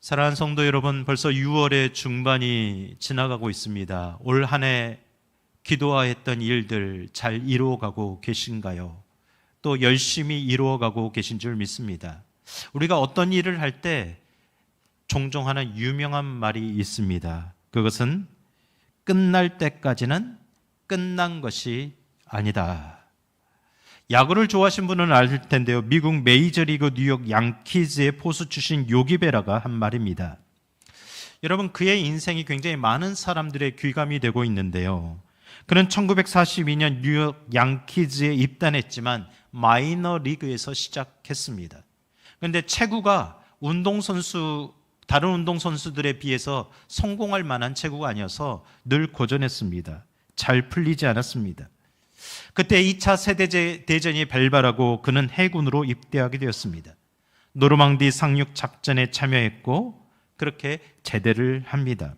사랑하는 성도 여러분, 벌써 6월의 중반이 지나가고 있습니다. 올 한 해 기도하였던 일들 잘 이루어가고 계신가요? 또 열심히 이루어가고 계신 줄 믿습니다. 우리가 어떤 일을 할 때 종종 하는 유명한 말이 있습니다. 그것은 끝날 때까지는 끝난 것이 아니다. 야구를 좋아하신 분은 알 텐데요. 미국 메이저리그 뉴욕 양키즈의 포수 출신 요기 베라가 한 말입니다. 여러분, 그의 인생이 굉장히 많은 사람들의 귀감이 되고 있는데요. 그는 1942년 뉴욕 양키즈에 입단했지만 마이너 리그에서 시작했습니다. 그런데 체구가 다른 운동선수들에 비해서 성공할 만한 체구가 아니어서 늘 고전했습니다. 잘 풀리지 않았습니다. 그때 2차 세계대전이 발발하고 그는 해군으로 입대하게 되었습니다. 노르망디 상륙 작전에 참여했고 그렇게 제대를 합니다.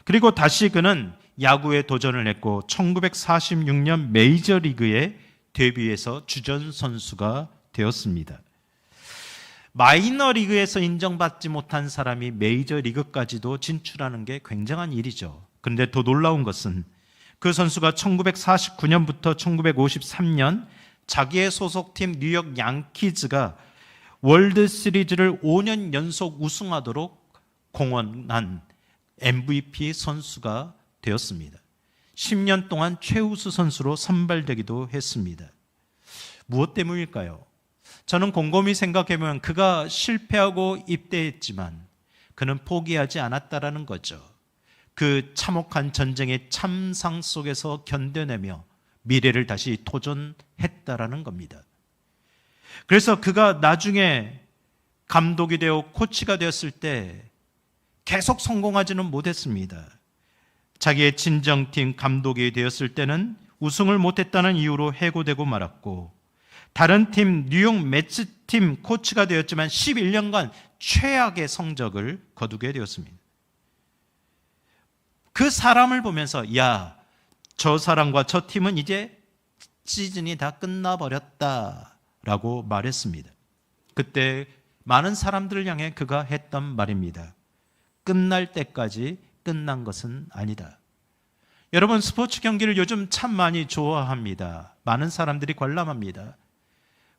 그리고 다시 그는 야구에 도전을 했고 1946년 메이저리그에 데뷔해서 주전 선수가 되었습니다. 마이너리그에서 인정받지 못한 사람이 메이저리그까지도 진출하는 게 굉장한 일이죠. 그런데 더 놀라운 것은 그 선수가 1949년부터 1953년 자기의 소속팀 뉴욕 양키즈가 월드 시리즈를 5년 연속 우승하도록 공헌한 MVP 선수가 되었습니다. 10년 동안 최우수 선수로 선발되기도 했습니다. 무엇 때문일까요? 저는 곰곰이 생각해보면 그가 실패하고 입대했지만 그는 포기하지 않았다라는 거죠. 그 참혹한 전쟁의 참상 속에서 견뎌내며 미래를 다시 도전했다라는 겁니다. 그래서 그가 나중에 감독이 되어 코치가 되었을 때 계속 성공하지는 못했습니다. 자기의 친정팀 감독이 되었을 때는 우승을 못했다는 이유로 해고되고 말았고, 다른 팀 뉴욕 매츠팀 코치가 되었지만 11년간 최악의 성적을 거두게 되었습니다. 그 사람을 보면서 야, 저 사람과 저 팀은 이제 시즌이 다 끝나버렸다라고 말했습니다. 그때 많은 사람들을 향해 그가 했던 말입니다. 끝날 때까지 끝난 것은 아니다. 여러분, 스포츠 경기를 요즘 참 많이 좋아합니다. 많은 사람들이 관람합니다.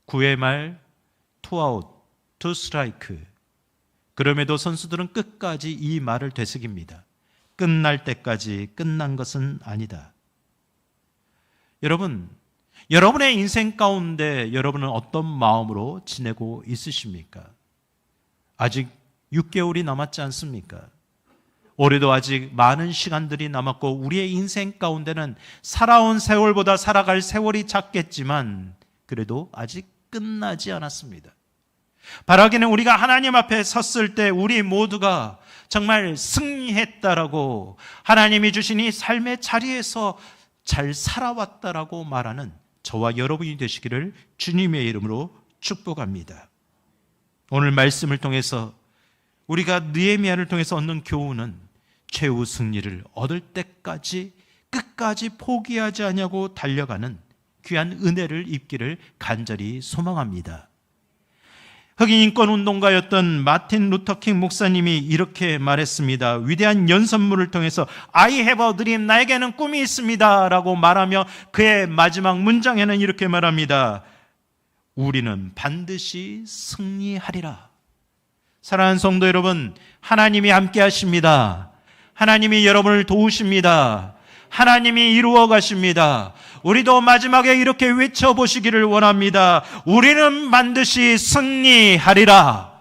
9회 말 투아웃, 투 스트라이크. 그럼에도 선수들은 끝까지 이 말을 되새깁니다. 끝날 때까지 끝난 것은 아니다. 여러분, 여러분의 인생 가운데 여러분은 어떤 마음으로 지내고 있으십니까? 아직 6개월이 남았지 않습니까? 올해도 아직 많은 시간들이 남았고 우리의 인생 가운데는 살아온 세월보다 살아갈 세월이 작겠지만 그래도 아직 끝나지 않았습니다. 바라기는 우리가 하나님 앞에 섰을 때 우리 모두가 정말 승리했다라고, 하나님이 주신 이 삶의 자리에서 잘 살아왔다라고 말하는 저와 여러분이 되시기를 주님의 이름으로 축복합니다. 오늘 말씀을 통해서 우리가 느헤미야를 통해서 얻는 교훈은 최후 승리를 얻을 때까지 끝까지 포기하지 않냐고 달려가는 귀한 은혜를 입기를 간절히 소망합니다. 흑인 인권 운동가였던 마틴 루터킹 목사님이 이렇게 말했습니다. 위대한 연설문을 통해서 I have a dream, 나에게는 꿈이 있습니다 라고 말하며 그의 마지막 문장에는 이렇게 말합니다. 우리는 반드시 승리하리라. 사랑하는 성도 여러분, 하나님이 함께 하십니다. 하나님이 여러분을 도우십니다. 하나님이 이루어 가십니다. 우리도 마지막에 이렇게 외쳐보시기를 원합니다. 우리는 반드시 승리하리라.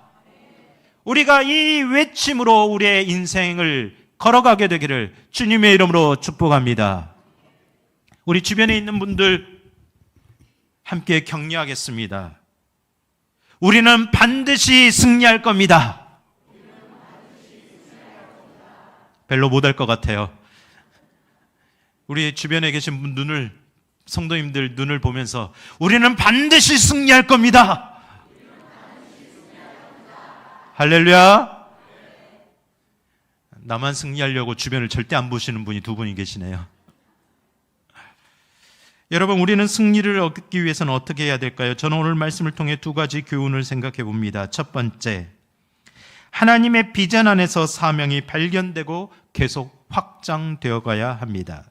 우리가 이 외침으로 우리의 인생을 걸어가게 되기를 주님의 이름으로 축복합니다. 우리 주변에 있는 분들 함께 격려하겠습니다. 우리는 반드시 승리할 겁니다. 별로 못할 것 같아요. 우리 주변에 계신 분 성도님들 눈을 보면서 우리는 반드시 승리할 겁니다. 할렐루야. 나만 승리하려고 주변을 절대 안 보시는 분이 두 분이 계시네요. 여러분, 우리는 승리를 얻기 위해서는 어떻게 해야 될까요? 저는 오늘 말씀을 통해 두 가지 교훈을 생각해 봅니다. 첫 번째, 하나님의 비전 안에서 사명이 발견되고 계속 확장되어 가야 합니다.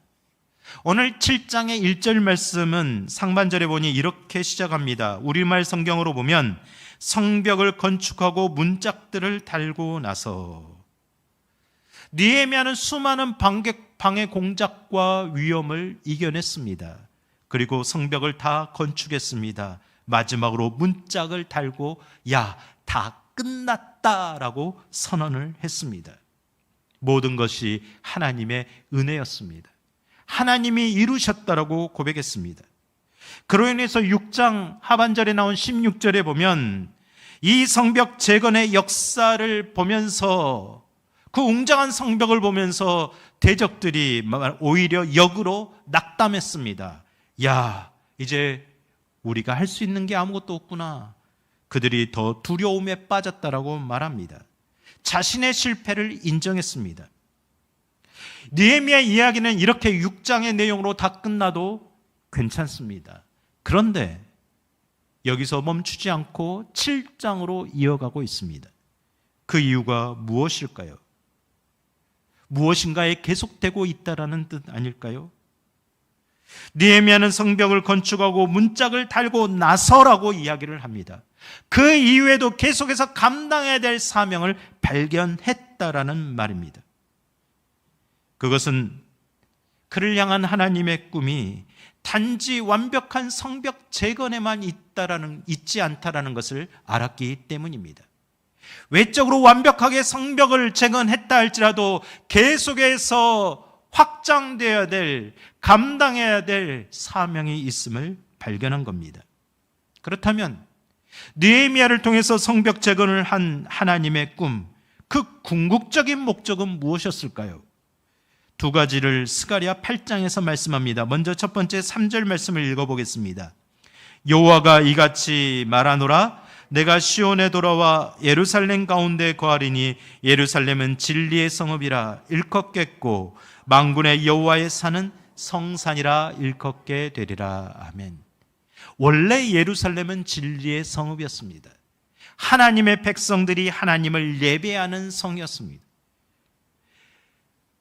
오늘 7장의 1절 말씀은 상반절에 보니 이렇게 시작합니다. 우리말 성경으로 보면 성벽을 건축하고 문짝들을 달고 나서, 느헤미야는 수많은 방해 공작과 위험을 이겨냈습니다. 그리고 성벽을 다 건축했습니다. 마지막으로 문짝을 달고 다 끝났다라고 선언을 했습니다. 모든 것이 하나님의 은혜였습니다. 하나님이 이루셨다라고 고백했습니다. 그로 인해서 6장 하반절에 나온 16절에 보면 이 성벽 재건의 역사를 보면서, 그 웅장한 성벽을 보면서 대적들이 오히려 역으로 낙담했습니다. 이제 우리가 할 수 있는 게 아무것도 없구나. 그들이 더 두려움에 빠졌다라고 말합니다. 자신의 실패를 인정했습니다. 느헤미야 이야기는 이렇게 6장의 내용으로 다 끝나도 괜찮습니다. 그런데 여기서 멈추지 않고 7장으로 이어가고 있습니다. 그 이유가 무엇일까요? 무엇인가에 계속되고 있다라는 뜻 아닐까요? 느헤미야는 성벽을 건축하고 문짝을 달고 나서라고 이야기를 합니다. 그 이후에도 계속해서 감당해야 될 사명을 발견했다라는 말입니다. 그것은 그를 향한 하나님의 꿈이 단지 완벽한 성벽 재건에만 있지 않다라는 것을 알았기 때문입니다. 외적으로 완벽하게 성벽을 재건했다 할지라도 계속해서 확장되어야 될, 감당해야 될 사명이 있음을 발견한 겁니다. 그렇다면 느헤미야를 통해서 성벽 재건을 한 하나님의 꿈, 그 궁극적인 목적은 무엇이었을까요? 두 가지를 스가랴 8장에서 말씀합니다. 먼저 첫 번째 3절 말씀을 읽어보겠습니다. 여호와가 이같이 말하노라. 내가 시온에 돌아와 예루살렘 가운데 거하리니 예루살렘은 진리의 성읍이라 일컫겠고 만군의 여호와의 산은 성산이라 일컫게 되리라. 아멘. 원래 예루살렘은 진리의 성읍이었습니다. 하나님의 백성들이 하나님을 예배하는 성이었습니다.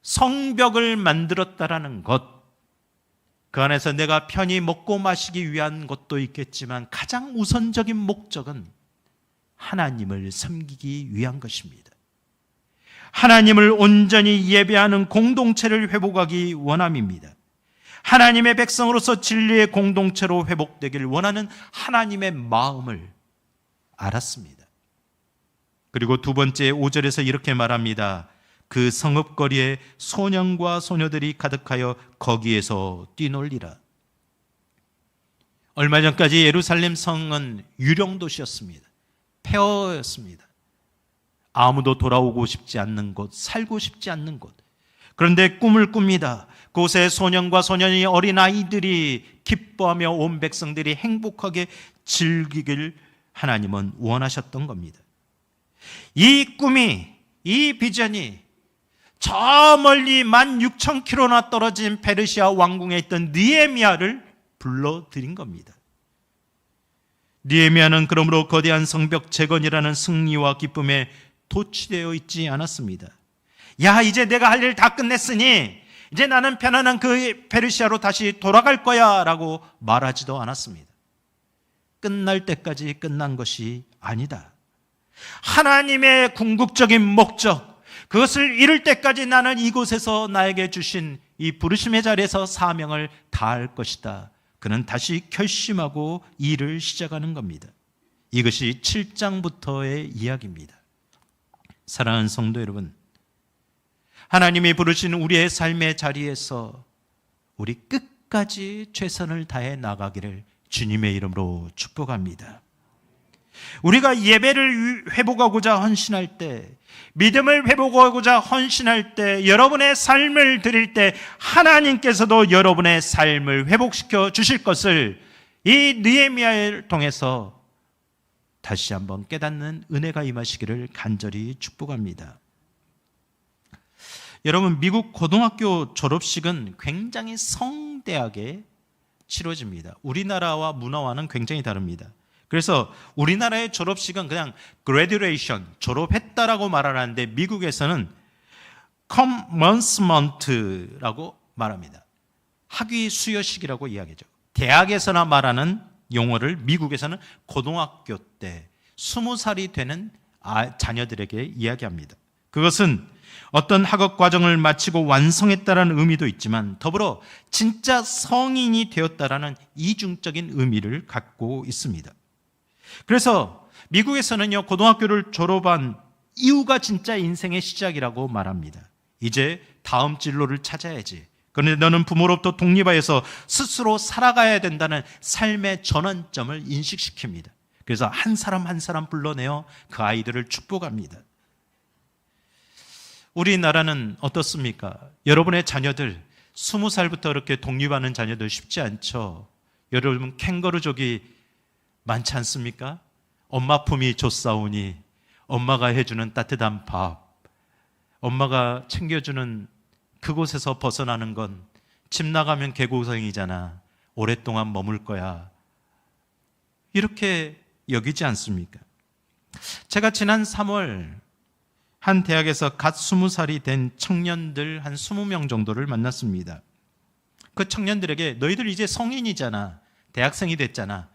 성벽을 만들었다라는 것, 그 안에서 내가 편히 먹고 마시기 위한 것도 있겠지만 가장 우선적인 목적은 하나님을 섬기기 위한 것입니다. 하나님을 온전히 예배하는 공동체를 회복하기 원함입니다. 하나님의 백성으로서 진리의 공동체로 회복되기를 원하는 하나님의 마음을 알았습니다. 그리고 두 번째 5절에서 이렇게 말합니다. 그 성읍거리에 소년과 소녀들이 가득하여 거기에서 뛰놀리라. 얼마 전까지 예루살렘 성은 유령도시였습니다. 폐허였습니다. 아무도 돌아오고 싶지 않는 곳, 살고 싶지 않는 곳. 그런데 꿈을 꿉니다. 그곳에 소년과 소년이, 어린아이들이 기뻐하며 온 백성들이 행복하게 즐기길 하나님은 원하셨던 겁니다. 이 꿈이, 이 비전이 저 멀리 16,000km나 떨어진 페르시아 왕궁에 있던 느헤미야를 불러들인 겁니다. 느헤미야는 그러므로 거대한 성벽 재건이라는 승리와 기쁨에 도취되어 있지 않았습니다. 이제 내가 할 일 다 끝냈으니 이제 나는 편안한 그 페르시아로 다시 돌아갈 거야 라고 말하지도 않았습니다. 끝날 때까지 끝난 것이 아니다. 하나님의 궁극적인 목적, 그것을 이룰 때까지 나는 이곳에서 나에게 주신 이 부르심의 자리에서 사명을 다할 것이다. 그는 다시 결심하고 일을 시작하는 겁니다. 이것이 7장부터의 이야기입니다. 사랑하는 성도 여러분, 하나님이 부르신 우리의 삶의 자리에서 우리 끝까지 최선을 다해 나가기를 주님의 이름으로 축복합니다. 우리가 예배를 회복하고자 헌신할 때, 믿음을 회복하고자 헌신할 때, 여러분의 삶을 드릴 때 하나님께서도 여러분의 삶을 회복시켜 주실 것을 이 느헤미야를 통해서 다시 한번 깨닫는 은혜가 임하시기를 간절히 축복합니다. 여러분, 미국 고등학교 졸업식은 굉장히 성대하게 치러집니다. 우리나라와 문화와는 굉장히 다릅니다. 그래서 우리나라의 졸업식은 그냥 graduation, 졸업했다라고 말하는데 미국에서는 commencement라고 말합니다. 학위 수여식이라고 이야기하죠. 대학에서나 말하는 용어를 미국에서는 고등학교 때 20살이 되는 자녀들에게 이야기합니다. 그것은 어떤 학업 과정을 마치고 완성했다라는 의미도 있지만 더불어 진짜 성인이 되었다라는 이중적인 의미를 갖고 있습니다. 그래서 미국에서는요, 고등학교를 졸업한 이후가 진짜 인생의 시작이라고 말합니다. 이제 다음 진로를 찾아야지. 그런데 너는 부모로부터 독립하여서 스스로 살아가야 된다는 삶의 전환점을 인식시킵니다. 그래서 한 사람 한 사람 불러내어 그 아이들을 축복합니다. 우리나라는 어떻습니까? 여러분의 자녀들 20살부터 이렇게 독립하는 자녀들 쉽지 않죠. 여러분 캥거루족이 많지 않습니까? 엄마 품이 좋사오니 엄마가 해주는 따뜻한 밥, 엄마가 챙겨주는 그곳에서 벗어나는 건 집 나가면 개고생이잖아. 오랫동안 머물 거야. 이렇게 여기지 않습니까? 제가 지난 3월 한 대학에서 갓 20살이 된 청년들 한 20명 정도를 만났습니다. 그 청년들에게 너희들 이제 성인이잖아. 대학생이 됐잖아.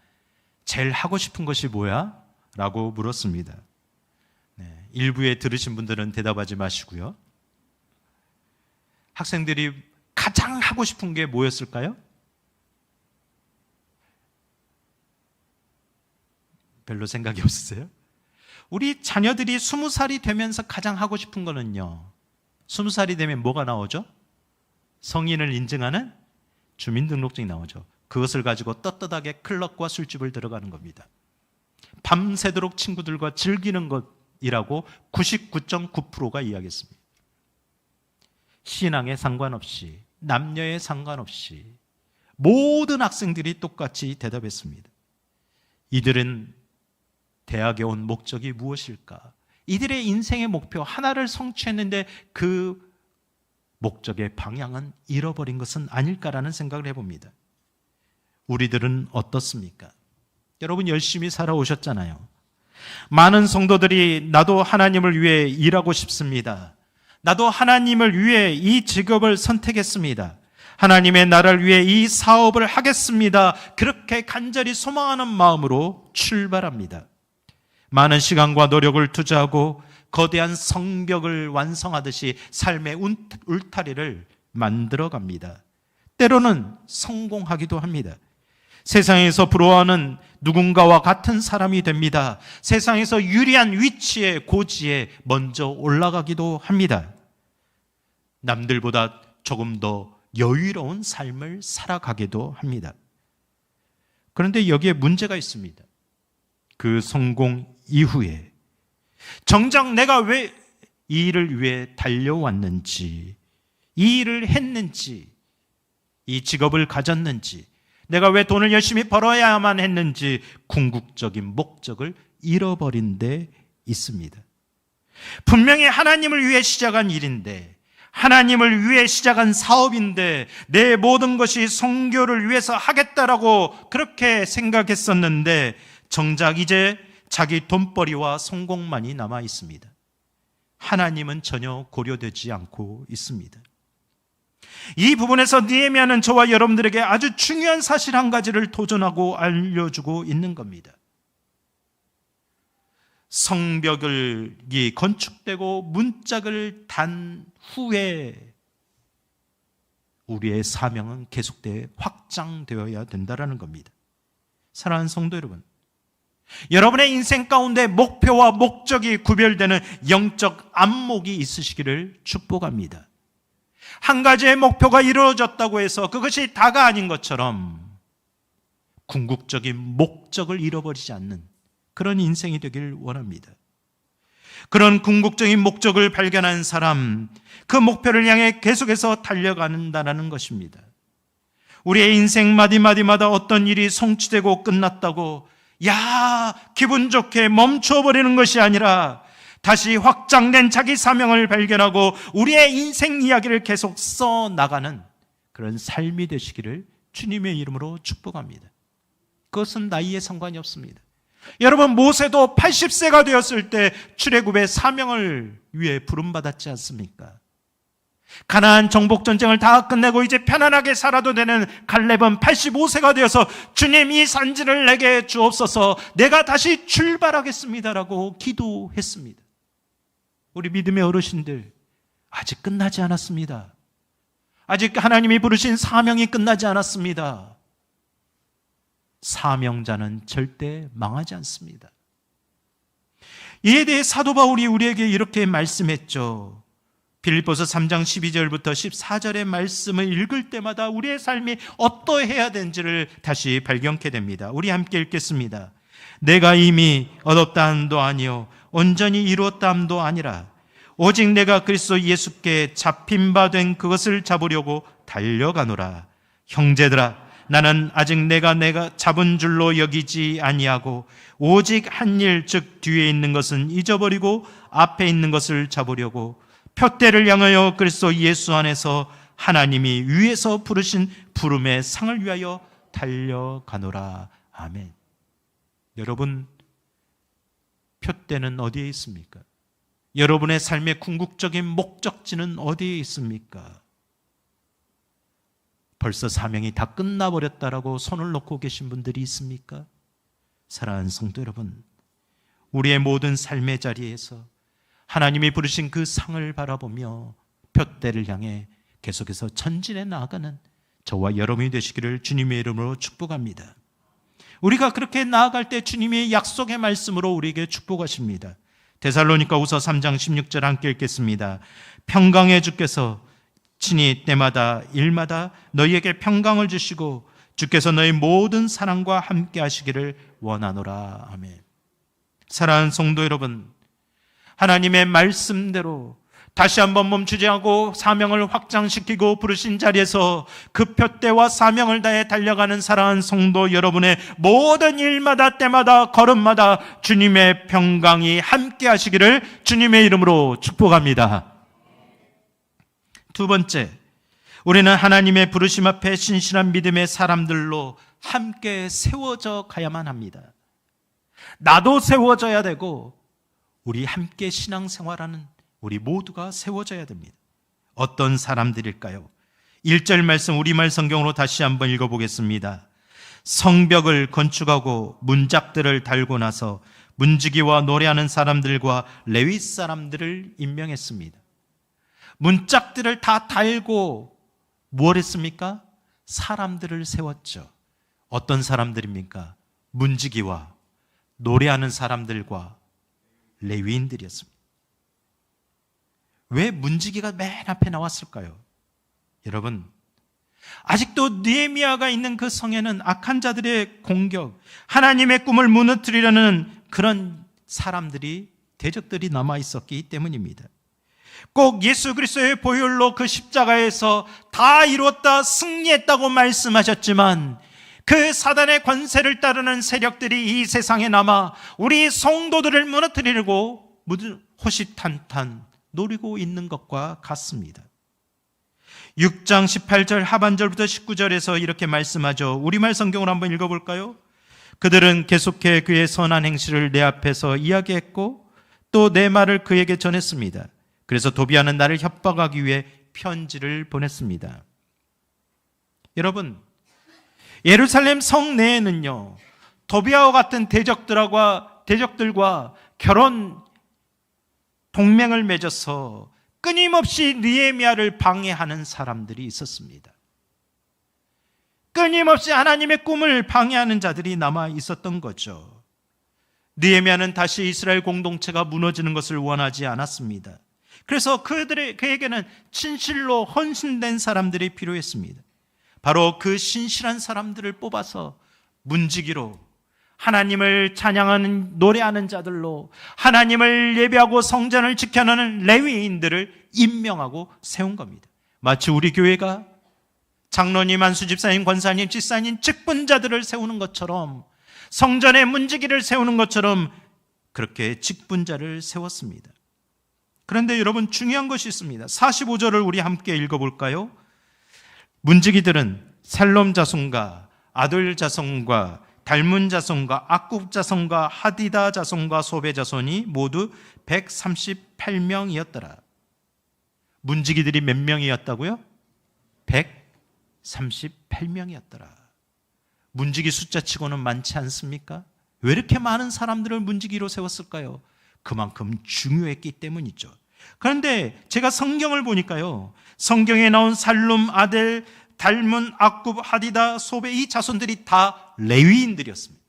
제일 하고 싶은 것이 뭐야? 라고 물었습니다. 일부에 들으신 분들은 대답하지 마시고요. 학생들이 가장 하고 싶은 게 뭐였을까요? 별로 생각이 없으세요? 우리 자녀들이 20살이 되면서 가장 하고 싶은 거는요, 20살이 되면 뭐가 나오죠? 성인을 인증하는 주민등록증이 나오죠. 그것을 가지고 떳떳하게 클럽과 술집을 들어가는 겁니다. 밤새도록 친구들과 즐기는 것이라고 99.9%가 이야기했습니다. 신앙에 상관없이, 남녀에 상관없이 모든 학생들이 똑같이 대답했습니다. 이들은 대학에 온 목적이 무엇일까? 이들의 인생의 목표 하나를 성취했는데 그 목적의 방향은 잃어버린 것은 아닐까라는 생각을 해봅니다. 우리들은 어떻습니까? 여러분 열심히 살아오셨잖아요. 많은 성도들이 나도 하나님을 위해 일하고 싶습니다. 나도 하나님을 위해 이 직업을 선택했습니다. 하나님의 나라를 위해 이 사업을 하겠습니다. 그렇게 간절히 소망하는 마음으로 출발합니다. 많은 시간과 노력을 투자하고 거대한 성벽을 완성하듯이 삶의 울타리를 만들어갑니다. 때로는 성공하기도 합니다. 세상에서 부러워하는 누군가와 같은 사람이 됩니다. 세상에서 유리한 위치에, 고지에 먼저 올라가기도 합니다. 남들보다 조금 더 여유로운 삶을 살아가기도 합니다. 그런데 여기에 문제가 있습니다. 그 성공 이후에 정작 내가 왜 이 일을 위해 달려왔는지, 이 일을 했는지, 이 직업을 가졌는지, 내가 왜 돈을 열심히 벌어야만 했는지 궁극적인 목적을 잃어버린 데 있습니다. 분명히 하나님을 위해 시작한 일인데, 하나님을 위해 시작한 사업인데, 내 모든 것이 선교를 위해서 하겠다라고 그렇게 생각했었는데 정작 이제 자기 돈벌이와 성공만이 남아 있습니다. 하나님은 전혀 고려되지 않고 있습니다. 이 부분에서 느헤미야는 저와 여러분들에게 아주 중요한 사실 한 가지를 도전하고 알려주고 있는 겁니다. 성벽이 건축되고 문짝을 단 후에 우리의 사명은 계속되어 확장되어야 된다는 겁니다. 사랑하는 성도 여러분, 여러분의 인생 가운데 목표와 목적이 구별되는 영적 안목이 있으시기를 축복합니다. 한 가지의 목표가 이루어졌다고 해서 그것이 다가 아닌 것처럼 궁극적인 목적을 잃어버리지 않는 그런 인생이 되길 원합니다. 그런 궁극적인 목적을 발견한 사람, 그 목표를 향해 계속해서 달려간다는 것입니다. 우리의 인생 마디마디마다 어떤 일이 성취되고 끝났다고 기분 좋게 멈춰버리는 것이 아니라 다시 확장된 자기 사명을 발견하고 우리의 인생 이야기를 계속 써나가는 그런 삶이 되시기를 주님의 이름으로 축복합니다. 그것은 나이에 상관이 없습니다. 여러분, 모세도 80세가 되었을 때 출애굽의 사명을 위해 부름받았지 않습니까? 가나안 정복 전쟁을 다 끝내고 이제 편안하게 살아도 되는 갈렙은 85세가 되어서 주님, 이 산지를 내게 주옵소서, 내가 다시 출발하겠습니다라고 기도했습니다. 우리 믿음의 어르신들, 아직 끝나지 않았습니다. 아직 하나님이 부르신 사명이 끝나지 않았습니다. 사명자는 절대 망하지 않습니다. 이에 대해 사도 바울이 우리에게 이렇게 말씀했죠. 빌립보서 3장 12절부터 14절의 말씀을 읽을 때마다 우리의 삶이 어떠해야 되는지를 다시 발견케 됩니다. 우리 함께 읽겠습니다. 내가 이미 얻었다 함도 아니요 온전히 이루었다 함도 아니라 오직 내가 그리스도 예수께 잡힌 바 된 그것을 잡으려고 달려가노라. 형제들아, 나는 아직 내가 잡은 줄로 여기지 아니하고 오직 한 일, 즉 뒤에 있는 것은 잊어버리고 앞에 있는 것을 잡으려고 표대를 향하여 그리스도 예수 안에서 하나님이 위에서 부르신 부름의 상을 위하여 달려가노라. 아멘. 여러분, 표대는 어디에 있습니까? 여러분의 삶의 궁극적인 목적지는 어디에 있습니까? 벌써 사명이 다 끝나버렸다라고 손을 놓고 계신 분들이 있습니까? 사랑하는 성도 여러분, 우리의 모든 삶의 자리에서 하나님이 부르신 그 상을 바라보며 표대를 향해 계속해서 전진해 나아가는 저와 여러분이 되시기를 주님의 이름으로 축복합니다. 우리가 그렇게 나아갈 때 주님의 약속의 말씀으로 우리에게 축복하십니다. 데살로니가후서 3장 16절 함께 읽겠습니다. 평강의 주께서 친히 때마다 일마다 너희에게 평강을 주시고 주께서 너희 모든 사랑과 함께 하시기를 원하노라. 아멘. 사랑하는 성도 여러분, 하나님의 말씀대로 다시 한번 멈추지 않고 사명을 확장시키고 부르신 자리에서 그 표대와 사명을 다해 달려가는 사랑하는 성도 여러분의 모든 일마다 때마다 걸음마다 주님의 평강이 함께 하시기를 주님의 이름으로 축복합니다. 두 번째, 우리는 하나님의 부르심 앞에 신실한 믿음의 사람들로 함께 세워져 가야만 합니다. 나도 세워져야 되고 우리 함께 신앙생활하는 우리 모두가 세워져야 됩니다. 어떤 사람들일까요? 1절 말씀 우리말 성경으로 다시 한번 읽어보겠습니다. 성벽을 건축하고 문짝들을 달고 나서 문지기와 노래하는 사람들과 레위 사람들을 임명했습니다. 문짝들을 다 달고 뭘 했습니까? 사람들을 세웠죠. 어떤 사람들입니까? 문지기와 노래하는 사람들과 레위인들이었습니다. 왜 문지기가 맨 앞에 나왔을까요? 여러분, 아직도 느헤미야가 있는 그 성에는 악한 자들의 공격, 하나님의 꿈을 무너뜨리려는 그런 사람들이, 대적들이 남아 있었기 때문입니다. 꼭 예수 그리스도의 보혈로 그 십자가에서 다 이루었다, 승리했다고 말씀하셨지만 그 사단의 권세를 따르는 세력들이 이 세상에 남아 우리 성도들을 무너뜨리려고 호시탄탄 노리고 있는 것과 같습니다. 6장 18절 하반절부터 19절에서 이렇게 말씀하죠. 우리말 성경으로 한번 읽어볼까요? 그들은 계속해 그의 선한 행실을 내 앞에서 이야기했고 또 내 말을 그에게 전했습니다. 그래서 도비아는 나를 협박하기 위해 편지를 보냈습니다. 여러분, 예루살렘 성 내에는요, 도비아와 같은 대적들과 결혼 동맹을 맺어서 끊임없이 느헤미야를 방해하는 사람들이 있었습니다. 끊임없이 하나님의 꿈을 방해하는 자들이 남아 있었던 거죠. 느헤미야는 다시 이스라엘 공동체가 무너지는 것을 원하지 않았습니다. 그래서 그에게는 진실로 헌신된 사람들이 필요했습니다. 바로 그 신실한 사람들을 뽑아서 문지기로, 하나님을 찬양하는 노래하는 자들로, 하나님을 예배하고 성전을 지켜내는 레위인들을 임명하고 세운 겁니다. 마치 우리 교회가 장로님, 안수집사님, 권사님, 집사님, 직분자들을 세우는 것처럼, 성전의 문지기를 세우는 것처럼 그렇게 직분자를 세웠습니다. 그런데 여러분, 중요한 것이 있습니다. 45절을 우리 함께 읽어볼까요? 문지기들은 살롬 자손과 아들 자손과 달문 자손과 악굽 자손과 하디다 자손과 소베 자손이 모두 138명이었더라. 문지기들이 몇 명이었다고요? 138명이었더라. 문지기 숫자치고는 많지 않습니까? 왜 이렇게 많은 사람들을 문지기로 세웠을까요? 그만큼 중요했기 때문이죠. 그런데 제가 성경을 보니까요, 성경에 나온 살룸, 아델, 달문, 악굽, 하디다, 소베, 이 자손들이 다 레위인들이었습니다.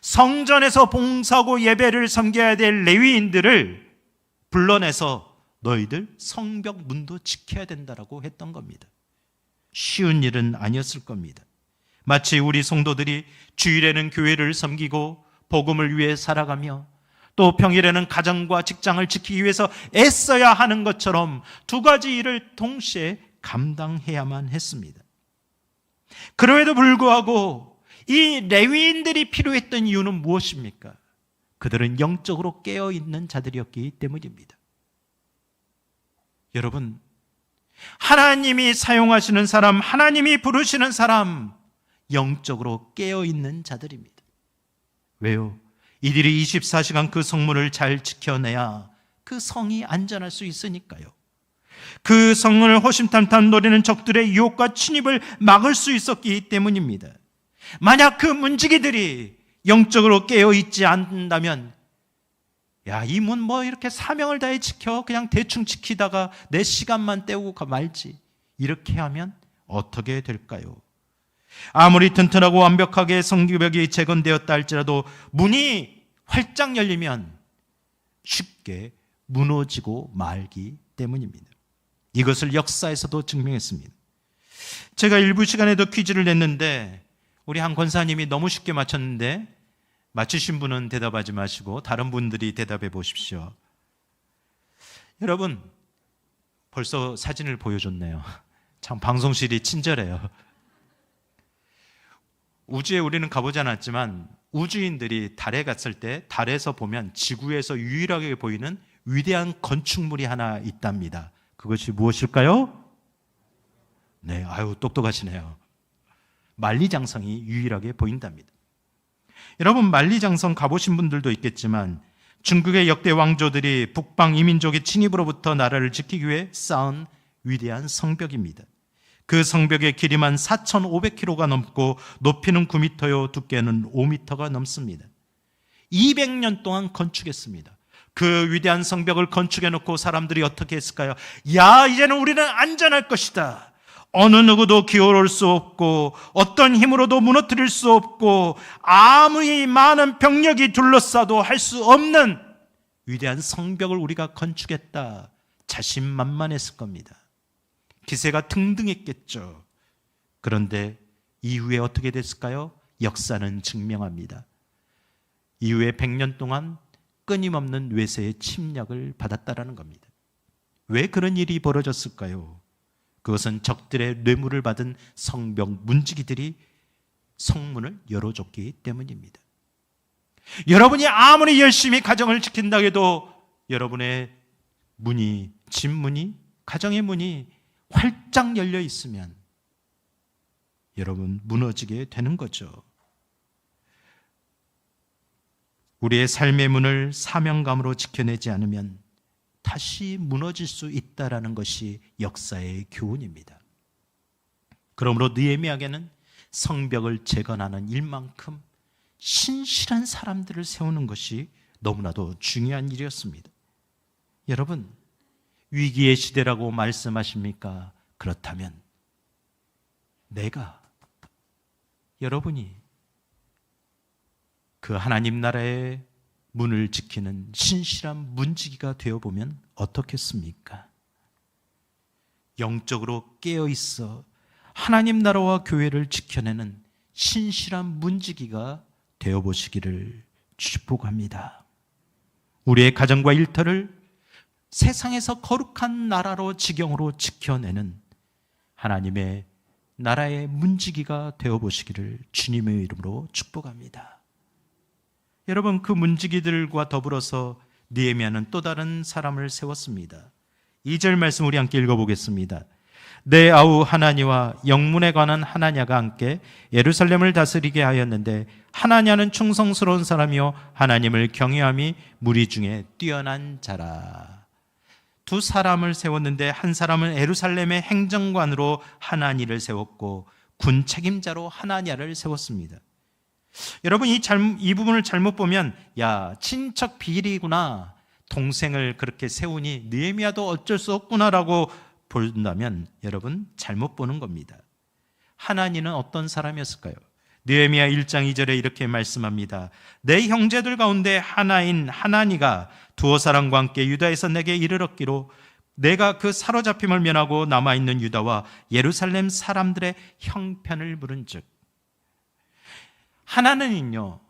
성전에서 봉사하고 예배를 섬겨야 될 레위인들을 불러내서 너희들 성벽 문도 지켜야 된다라고 했던 겁니다. 쉬운 일은 아니었을 겁니다. 마치 우리 성도들이 주일에는 교회를 섬기고 복음을 위해 살아가며 또 평일에는 가정과 직장을 지키기 위해서 애써야 하는 것처럼 두 가지 일을 동시에 감당해야만 했습니다. 그럼에도 불구하고 이 레위인들이 필요했던 이유는 무엇입니까? 그들은 영적으로 깨어있는 자들이었기 때문입니다. 여러분, 하나님이 사용하시는 사람, 하나님이 부르시는 사람, 영적으로 깨어있는 자들입니다. 왜요? 이들이 24시간 그 성문을 잘 지켜내야 그 성이 안전할 수 있으니까요. 그 성문을 호심탄탄 노리는 적들의 유혹과 침입을 막을 수 있었기 때문입니다. 만약 그 문지기들이 영적으로 깨어있지 않는다면, 야, 이 문 뭐 이렇게 사명을 다해 지켜, 그냥 대충 지키다가 내 시간만 때우고 말지, 이렇게 하면 어떻게 될까요? 아무리 튼튼하고 완벽하게 성벽이 재건되었다 할지라도 문이 활짝 열리면 쉽게 무너지고 말기 때문입니다. 이것을 역사에서도 증명했습니다. 제가 일부 시간에도 퀴즈를 냈는데 우리 한 권사님이 너무 쉽게 맞췄는데, 맞추신 분은 대답하지 마시고 다른 분들이 대답해 보십시오. 여러분, 벌써 사진을 보여줬네요. 참 방송실이 친절해요. 우주에 우리는 가보지 않았지만 우주인들이 달에 갔을 때 달에서 보면 지구에서 유일하게 보이는 위대한 건축물이 하나 있답니다. 그것이 무엇일까요? 네, 아유, 똑똑하시네요. 만리장성이 유일하게 보인답니다. 여러분, 만리장성 가보신 분들도 있겠지만 중국의 역대 왕조들이 북방 이민족의 침입으로부터 나라를 지키기 위해 쌓은 위대한 성벽입니다. 그 성벽의 길이만 4,500km가 넘고 높이는 9m요, 두께는 5m가 넘습니다. 200년 동안 건축했습니다. 그 위대한 성벽을 건축해 놓고 사람들이 어떻게 했을까요? 야, 이제는 우리는 안전할 것이다. 어느 누구도 기어올 수 없고 어떤 힘으로도 무너뜨릴 수 없고 아무리 많은 병력이 둘러싸도 할 수 없는 위대한 성벽을 우리가 건축했다. 자신만만했을 겁니다. 기세가 등등했겠죠. 그런데 이후에 어떻게 됐을까요? 역사는 증명합니다. 이후에 100년 동안 끊임없는 외세의 침략을 받았다라는 겁니다. 왜 그런 일이 벌어졌을까요? 그것은 적들의 뇌물을 받은 성벽 문지기들이 성문을 열어줬기 때문입니다. 여러분이 아무리 열심히 가정을 지킨다고 해도 여러분의 문이, 집 문이, 가정의 문이 활짝 열려 있으면 여러분 무너지게 되는 거죠. 우리의 삶의 문을 사명감으로 지켜내지 않으면 다시 무너질 수 있다라는 것이 역사의 교훈입니다. 그러므로 느헤미야에게는 성벽을 재건하는 일만큼 신실한 사람들을 세우는 것이 너무나도 중요한 일이었습니다. 여러분, 위기의 시대라고 말씀하십니까? 그렇다면 내가, 여러분이 그 하나님 나라의 문을 지키는 신실한 문지기가 되어보면 어떻겠습니까? 영적으로 깨어있어 하나님 나라와 교회를 지켜내는 신실한 문지기가 되어보시기를 축복합니다. 우리의 가정과 일터를 세상에서 거룩한 나라로 지경으로 지켜내는 하나님의 나라의 문지기가 되어보시기를 주님의 이름으로 축복합니다. 여러분, 그 문지기들과 더불어서 느헤미야는 또 다른 사람을 세웠습니다. 2절 말씀 우리 함께 읽어보겠습니다. 내 아우 하나니와 영문에 관한 하나냐가 함께 예루살렘을 다스리게 하였는데 하나냐는 충성스러운 사람이요 하나님을 경외함이 무리 중에 뛰어난 자라. 두 사람을 세웠는데 한 사람은 예루살렘의 행정관으로 하나니를 세웠고 군 책임자로 하나냐를 세웠습니다. 여러분 이 부분을 잘못 보면 야 친척 비리구나, 동생을 그렇게 세우니 느헤미야도 어쩔 수 없구나라고 본다면 여러분 잘못 보는 겁니다. 하나니는 어떤 사람이었을까요? 느헤미야 1장 2절에 이렇게 말씀합니다. 내 형제들 가운데 하나인 하나니가 두어 사람과 함께 유다에서 내게 이르렀기로 내가 그 사로잡힘을 면하고 남아있는 유다와 예루살렘 사람들의 형편을 물은즉. 하나는요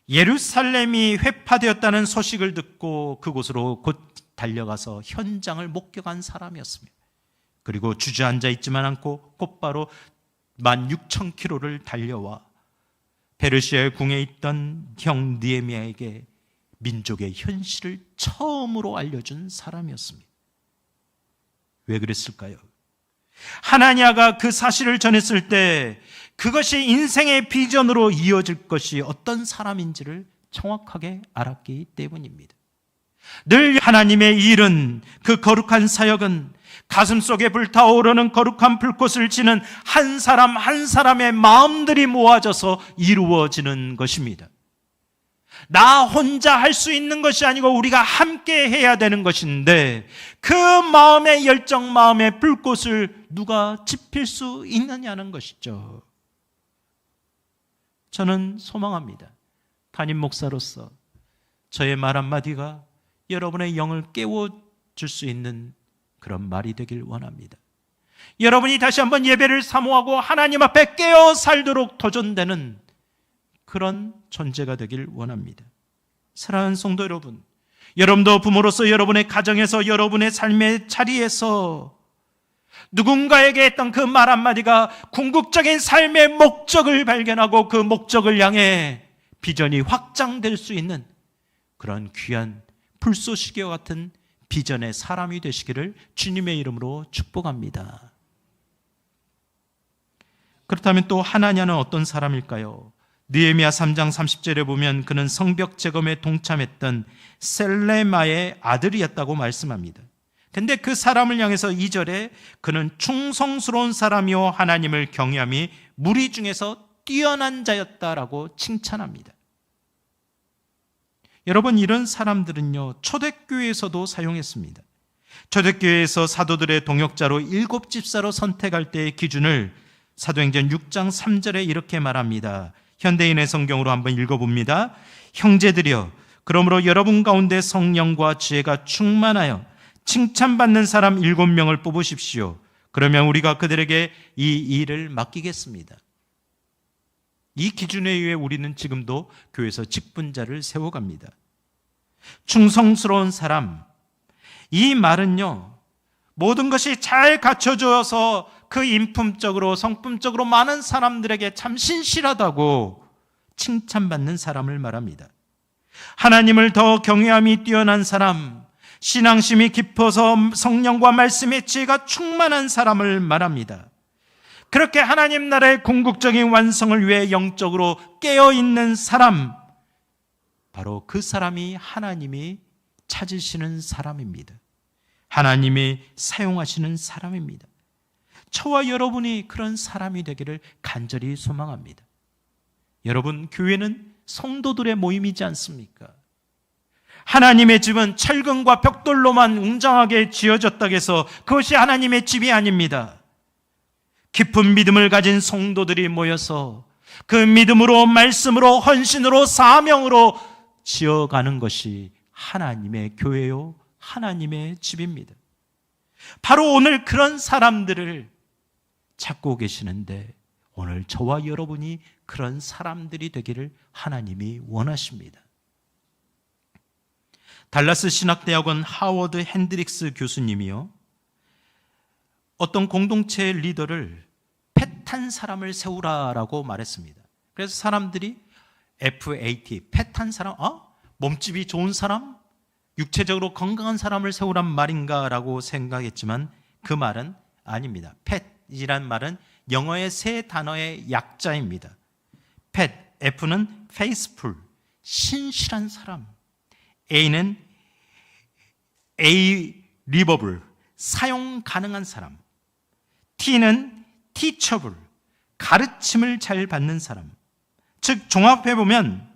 예루살렘이 회파되었다는 소식을 듣고 그곳으로 곧 달려가서 현장을 목격한 사람이었습니다. 그리고 주저앉아 있지만 않고 곧바로 16,000km를 달려와 페르시아의 궁에 있던 형 느헤미야에게 민족의 현실을 처음으로 알려준 사람이었습니다. 왜 그랬을까요? 하나냐가 그 사실을 전했을 때 그것이 인생의 비전으로 이어질 것이 어떤 사람인지를 정확하게 알았기 때문입니다. 늘 하나님의 일은, 그 거룩한 사역은 가슴속에 불타오르는 거룩한 불꽃을 지는 한 사람 한 사람의 마음들이 모아져서 이루어지는 것입니다. 나 혼자 할 수 있는 것이 아니고 우리가 함께 해야 되는 것인데 그 마음의 열정, 마음의 불꽃을 누가 지필 수 있느냐는 것이죠. 저는 소망합니다. 담임 목사로서 저의 말 한마디가 여러분의 영을 깨워줄 수 있는 그런 말이 되길 원합니다. 여러분이 다시 한번 예배를 사모하고 하나님 앞에 깨어 살도록 도전되는 그런 존재가 되길 원합니다. 사랑하는 성도 여러분, 여러분도 부모로서 여러분의 가정에서 여러분의 삶의 자리에서 누군가에게 했던 그 말 한마디가 궁극적인 삶의 목적을 발견하고 그 목적을 향해 비전이 확장될 수 있는 그런 귀한 불쏘시개와 같은 비전의 사람이 되시기를 주님의 이름으로 축복합니다. 그렇다면 또 하나냐는 어떤 사람일까요? 느헤미야 3장 30절에 보면 그는 성벽 재검에 동참했던 셀레마의 아들이었다고 말씀합니다. 근데 그 사람을 향해서 2절에 그는 충성스러운 사람이요 하나님을 경외함이 무리 중에서 뛰어난 자였다라고 칭찬합니다. 여러분, 이런 사람들은요 초대교회에서도 사용했습니다. 초대교회에서 사도들의 동역자로 7집사로 선택할 때의 기준을 사도행전 6장 3절에 이렇게 말합니다. 현대인의 성경으로 한번 읽어봅니다. 형제들이여, 그러므로 여러분 가운데 성령과 지혜가 충만하여 칭찬받는 사람 7명을 뽑으십시오. 그러면 우리가 그들에게 이 일을 맡기겠습니다. 이 기준에 의해 우리는 지금도 교회에서 직분자를 세워갑니다. 충성스러운 사람, 이 말은요 모든 것이 잘 갖춰져서 그 인품적으로 성품적으로 많은 사람들에게 참 신실하다고 칭찬받는 사람을 말합니다. 하나님을 더 경외함이 뛰어난 사람, 신앙심이 깊어서 성령과 말씀의 지혜가 충만한 사람을 말합니다. 그렇게 하나님 나라의 궁극적인 완성을 위해 영적으로 깨어있는 사람, 바로 그 사람이 하나님이 찾으시는 사람입니다. 하나님이 사용하시는 사람입니다. 저와 여러분이 그런 사람이 되기를 간절히 소망합니다. 여러분, 교회는 성도들의 모임이지 않습니까? 하나님의 집은 철근과 벽돌로만 웅장하게 지어졌다고 해서 그것이 하나님의 집이 아닙니다. 깊은 믿음을 가진 성도들이 모여서 그 믿음으로, 말씀으로, 헌신으로, 사명으로 지어가는 것이 하나님의 교회요, 하나님의 집입니다. 바로 오늘 그런 사람들을 찾고 계시는데 오늘 저와 여러분이 그런 사람들이 되기를 하나님이 원하십니다. 달라스 신학대학원 하워드 핸드릭스 교수님이요, 어떤 공동체의 리더를 패탄 사람을 세우라라고 말했습니다. 그래서 사람들이 FAT, 패탄 사람, 몸집이 좋은 사람, 육체적으로 건강한 사람을 세우란 말인가라고 생각했지만 그 말은 아닙니다. pet이란 말은 영어의 세 단어의 약자입니다. pet, F는 faithful, 신실한 사람. A는 available, 사용 가능한 사람. T는 teachable, 가르침을 잘 받는 사람. 즉 종합해보면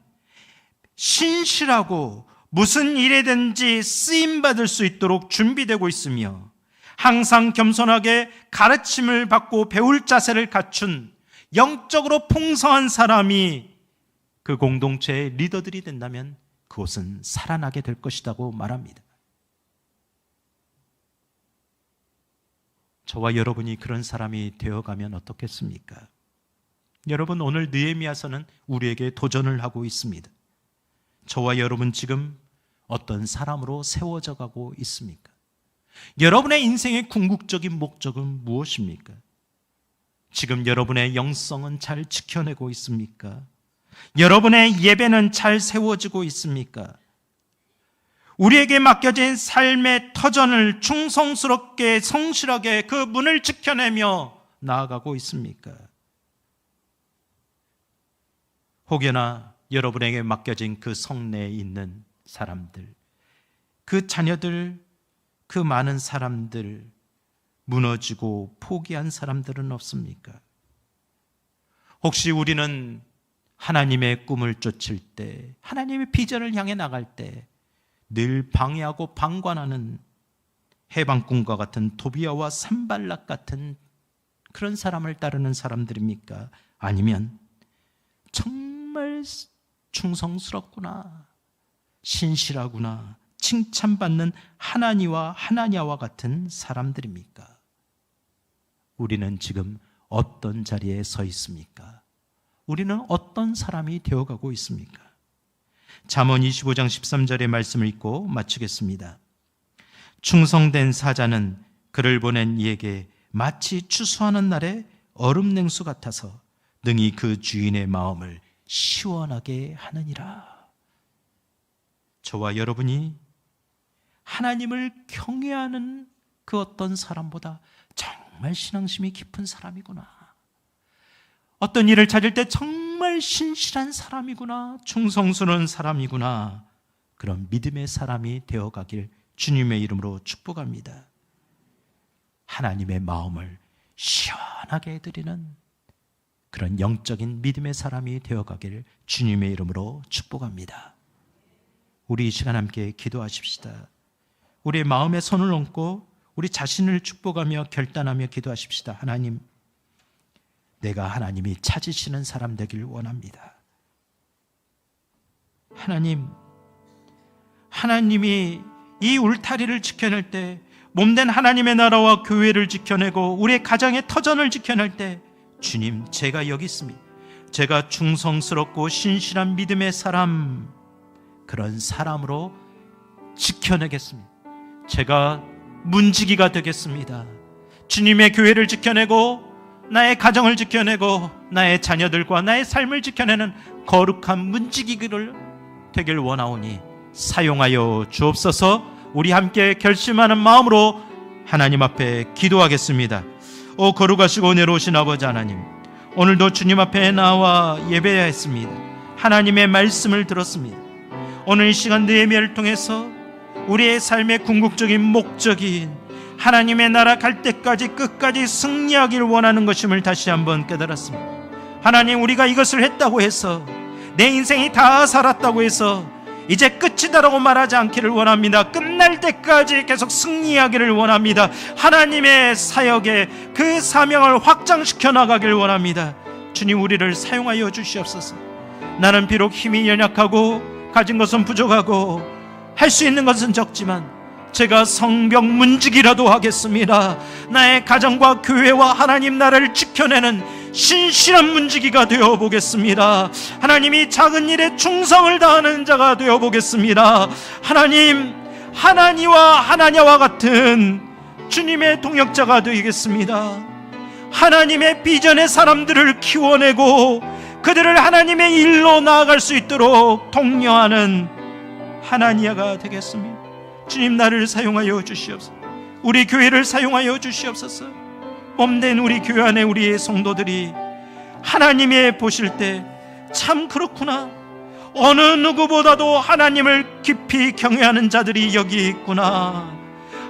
신실하고 무슨 일에든지 쓰임받을 수 있도록 준비되고 있으며 항상 겸손하게 가르침을 받고 배울 자세를 갖춘 영적으로 풍성한 사람이 그 공동체의 리더들이 된다면 그곳은 살아나게 될 것이라고 말합니다. 저와 여러분이 그런 사람이 되어가면 어떻겠습니까? 여러분, 오늘 느헤미야서는 우리에게 도전을 하고 있습니다. 저와 여러분 지금 어떤 사람으로 세워져 가고 있습니까? 여러분의 인생의 궁극적인 목적은 무엇입니까? 지금 여러분의 영성은 잘 지켜내고 있습니까? 여러분의 예배는 잘 세워지고 있습니까? 우리에게 맡겨진 삶의 터전을 충성스럽게 성실하게 그 문을 지켜내며 나아가고 있습니까? 혹여나 여러분에게 맡겨진 그 성내에 있는 사람들, 그 자녀들, 그 많은 사람들, 무너지고 포기한 사람들은 없습니까? 혹시 우리는 하나님의 꿈을 쫓을 때, 하나님의 비전을 향해 나갈 때 늘 방해하고 방관하는 해방꾼과 같은 도비아와 산발락 같은 그런 사람을 따르는 사람들입니까? 아니면 정말 충성스럽구나, 신실하구나, 칭찬받는 하나니와 같은 사람들입니까? 우리는 지금 어떤 자리에 서 있습니까? 우리는 어떤 사람이 되어가고 있습니까? 잠언 25장 13절의 말씀을 읽고 마치겠습니다. 충성된 사자는 그를 보낸 이에게 마치 추수하는 날의 얼음 냉수 같아서 능히 그 주인의 마음을 시원하게 하느니라. 저와 여러분이 하나님을 경외하는 그 어떤 사람보다 정말 신앙심이 깊은 사람이구나, 어떤 일을 찾을 때 정말 신실한 사람이구나, 충성스러운 사람이구나, 그런 믿음의 사람이 되어가길 주님의 이름으로 축복합니다. 하나님의 마음을 시원하게 해드리는 그런 영적인 믿음의 사람이 되어가길 주님의 이름으로 축복합니다. 우리 이 시간 함께 기도하십시다. 우리의 마음에 손을 얹고 우리 자신을 축복하며 결단하며 기도하십시다. 하나님, 내가 하나님이 찾으시는 사람 되길 원합니다. 하나님, 하나님이 이 울타리를 지켜낼 때, 몸된 하나님의 나라와 교회를 지켜내고 우리의 가정의 터전을 지켜낼 때, 주님, 제가 여기 있습니다. 제가 충성스럽고 신실한 믿음의 사람, 그런 사람으로 지켜내겠습니다. 제가 문지기가 되겠습니다. 주님의 교회를 지켜내고 나의 가정을 지켜내고 나의 자녀들과 나의 삶을 지켜내는 거룩한 문지기를 되길 원하오니 사용하여 주옵소서. 우리 함께 결심하는 마음으로 하나님 앞에 기도하겠습니다. 오 거룩하시고 은혜로우신 아버지 하나님, 오늘도 주님 앞에 나와 예배했습니다. 하나님의 말씀을 들었습니다. 오늘 이 시간 느헤미야를 통해서 우리의 삶의 궁극적인 목적인 하나님의 나라 갈 때까지 끝까지 승리하기를 원하는 것임을 다시 한번 깨달았습니다. 하나님, 우리가 이것을 했다고 해서 내 인생이 다 살았다고 해서 이제 끝이다라고 말하지 않기를 원합니다. 끝날 때까지 계속 승리하기를 원합니다. 하나님의 사역에 그 사명을 확장시켜 나가기를 원합니다. 주님, 우리를 사용하여 주시옵소서. 나는 비록 힘이 연약하고 가진 것은 부족하고 할 수 있는 것은 적지만 제가 성벽 문지기라도 하겠습니다. 나의 가정과 교회와 하나님 나라를 지켜내는 신실한 문지기가 되어보겠습니다. 하나님이 작은 일에 충성을 다하는 자가 되어보겠습니다. 하나님, 하나니와 같은 주님의 동역자가 되겠습니다. 하나님의 비전의 사람들을 키워내고 그들을 하나님의 일로 나아갈 수 있도록 독려하는 하나니아가 되겠습니다. 주님, 나를 사용하여 주시옵소서. 우리 교회를 사용하여 주시옵소서. 몸된 우리 교회 안에 우리의 성도들이 하나님의 보실 때 참 그렇구나, 어느 누구보다도 하나님을 깊이 경외하는 자들이 여기 있구나,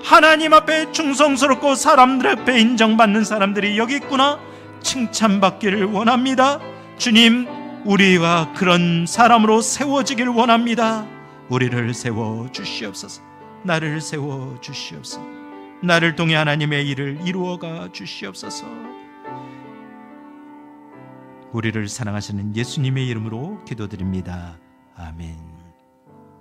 하나님 앞에 충성스럽고 사람들 앞에 인정받는 사람들이 여기 있구나, 칭찬받기를 원합니다. 주님, 우리가 그런 사람으로 세워지길 원합니다. 우리를 세워주시옵소서. 나를 세워주시옵소서. 나를 통해 하나님의 일을 이루어가 주시옵소서. 우리를 사랑하시는 예수님의 이름으로 기도드립니다. 아멘.